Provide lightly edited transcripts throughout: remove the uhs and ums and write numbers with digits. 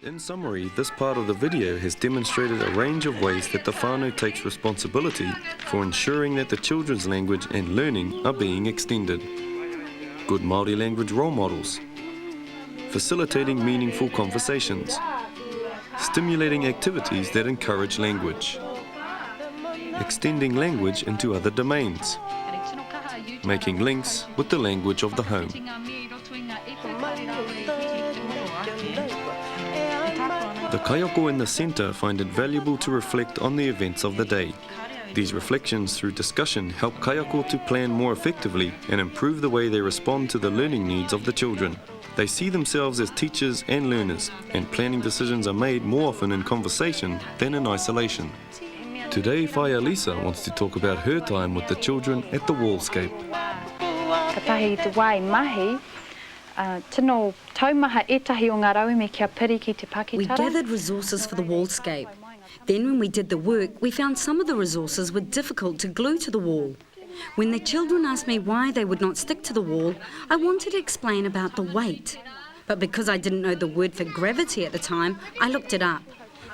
In summary, this part of the video has demonstrated a range of ways that the whānau takes responsibility for ensuring that the children's language and learning are being extended. Good Māori language role models, facilitating meaningful conversations, stimulating activities that encourage language, extending language into other domains, making links with the language of the home. The kaiako in the centre find it valuable to reflect on the events of the day. These reflections through discussion help kaiako to plan more effectively and improve the way they respond to the learning needs of the children. They see themselves as teachers and learners, and planning decisions are made more often in conversation than in isolation. Today, Whaia Lisa wants to talk about her time with the children at the Wallscape. We gathered resources for the Wallscape. Then when we did the work, we found some of the resources were difficult to glue to the wall. When the children asked me why they would not stick to the wall, I wanted to explain about the weight. But because I didn't know the word for gravity at the time, I looked it up.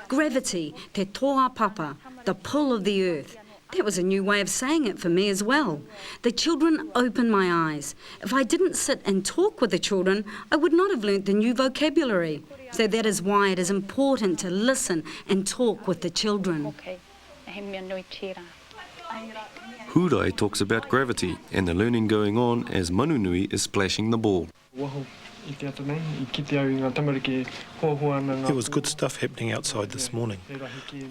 Gravity, te toa papa, the pull of the earth. That was a new way of saying it for me as well. The children opened my eyes. If I didn't sit and talk with the children, I would not have learnt the new vocabulary. So that is why it is important to listen and talk with the children. Hurai talks about gravity and the learning going on as Manunui is splashing the ball. There was good stuff happening outside this morning.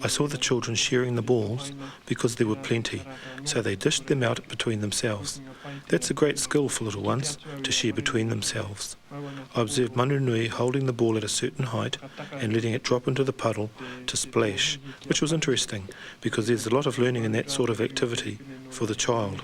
I saw the children sharing the balls because there were plenty, so they dished them out between themselves. That's a great skill for little ones, to share between themselves. I observed Manunui holding the ball at a certain height and letting it drop into the puddle to splash, which was interesting because there's a lot of learning in that sort of activity for the child.